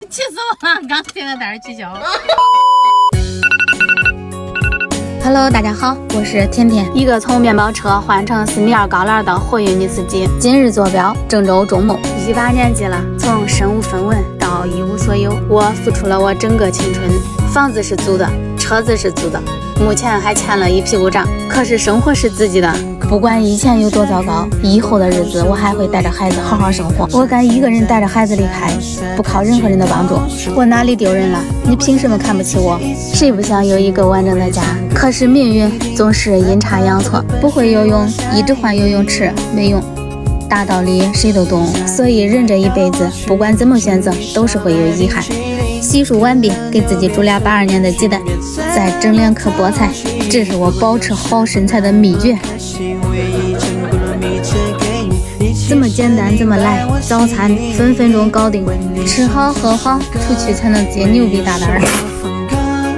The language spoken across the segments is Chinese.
气死我了！刚订个单取消。Hello， 大家好，我是甜甜，一个从面包车换成4米2高栏的货运女司机。今日坐标郑州中牟，18年级了，从身无分文到一无所有，我付出了我整个青春。房子是租的，车子是租的，目前还欠了一屁股账，可是生活是自己的。不管以前有多糟糕，以后的日子我还会带着孩子好好生活。我敢一个人带着孩子离开，不靠任何人的帮助。我哪里丢人了？你凭什么看不起我？谁不想有一个完整的家？可是命运总是阴差阳错，不会游泳一直换游泳池没用，大道理谁都懂。所以人这一辈子不管怎么选择都是会有遗憾。洗漱完毕，给自己煮俩82年的鸡蛋，再整2颗菠菜，这是我保持好身材的秘诀。这么简单这么来，早餐分分钟搞定，吃好喝好，出去才能接牛逼大单。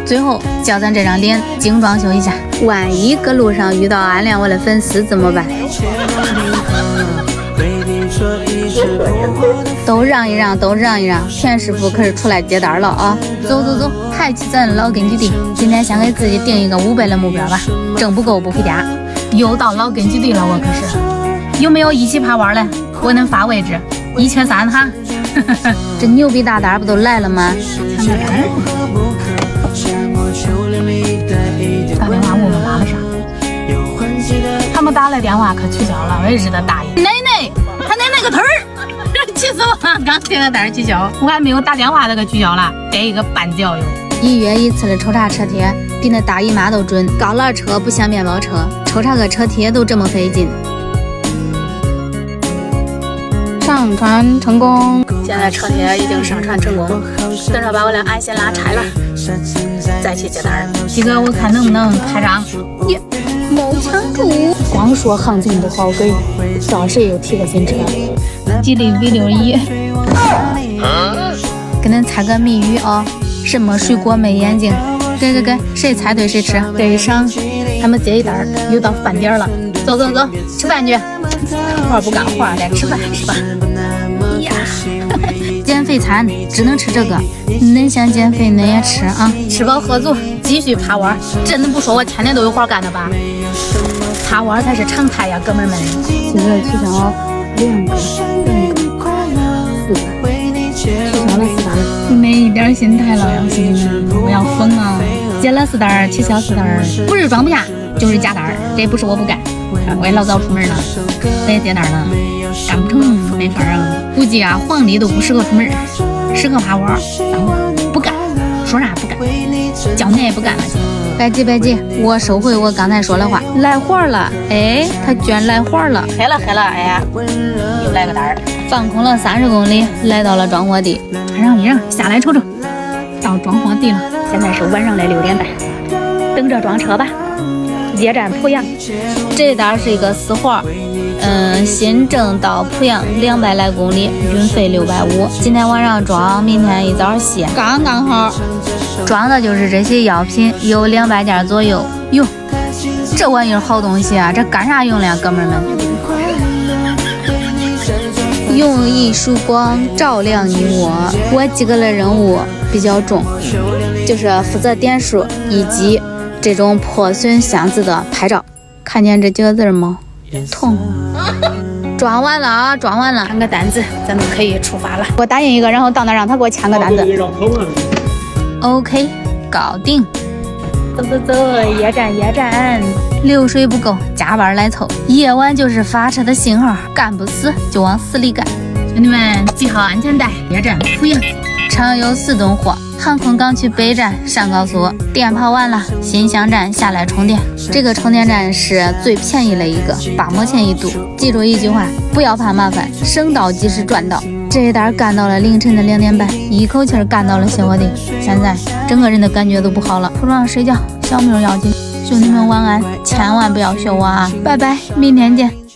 最后叫咱这张脸精装修一下，万一搁路上遇到暗恋我的粉丝怎么办？都让一让，都让一让，田师傅可是出来接单了啊！走走走，抬起咱老根据地，今天先给自己定一个500的目标吧，挣不够不回家。又到老根据地了，我可是有没有一起爬弯的？我能发位置，1缺3哈。这牛逼大单不都来了吗？打电话问问妈妈啥？他们打来电话可取消了，我也知道大爷。奶奶，还奶奶个腿儿！气死我了！刚订个单取消，我还没有打电话那个取消了，得一个半教哟。1月1次的抽查车贴比那大姨妈都准，高栏车不像面包车，抽查个车贴都这么费劲。上传成功，现在车贴已经上传成功，等着把我俩安心拉拆了，再去接单。鸡哥，我看能不能开张？耶，没抢住！光说行情不好给，找谁又提个新车？吉利 V61，给恁猜个谜语啊！什么水果没眼睛？给，谁猜对谁吃。给上，他们接一单，又到饭点了，走，吃饭去。活不干活，来吃饭是吧？呀，减肥餐只能吃这个，恁想减肥恁也吃啊！吃饱喝足，继续爬弯。真的不说我天天都有活干的吧？爬弯才是常态呀，哥们儿们。现在取消2个、3个、4个，取消了4单，没一点心态了呀，兄弟们，我要疯啊！接了4单，取消4单，不是装不下，就是加单，这不是我不干。我也老早出门了，我也接单了，干不成没法啊。估计啊，皇帝都不适合出门，适合爬弯。不干，说啥不干，叫你也不干了。别急，我收回我刚才说的话。来活了，哎，他居然来活了，黑了，哎呀，又来个单儿。放空了30公里，来到了装货地，让一让，下来瞅瞅，到装货地了。现在是晚上的6点半，等着装车吧。接站濮阳，这单是一个私活，新郑到濮阳200来公里，运费650。今天晚上装，明天一早卸，刚刚好。装的就是这些药品，有200件左右。哟，这玩意儿好东西啊，这干啥用的呀，哥们儿们？用一束光照亮你我。我几个的任务比较重，就是负责点数以及这种破损箱子的拍照。看见这几个字吗？痛。装完了啊，装完了，签个单子，咱们可以出发了。我打印一个，然后到那让他给我签个单子。OK， 搞定。走，夜战，流水不够，加班来凑。夜晚就是发车的信号，干不死就往死里干。兄弟们，系好安全带，夜战濮阳，常有4吨货。航空港区北站上高速，电跑完了，新乡站下来充电。这个充电站是最便宜的一个，8毛钱一度。记住一句话，不要怕麻烦，省道即是赚到。这一单干到了凌晨的2点半，一口气干到了卸货地。现在整个人的感觉都不好了，铺床上睡觉，小命要紧。兄弟们晚安，千万不要学我啊！拜拜，明天见。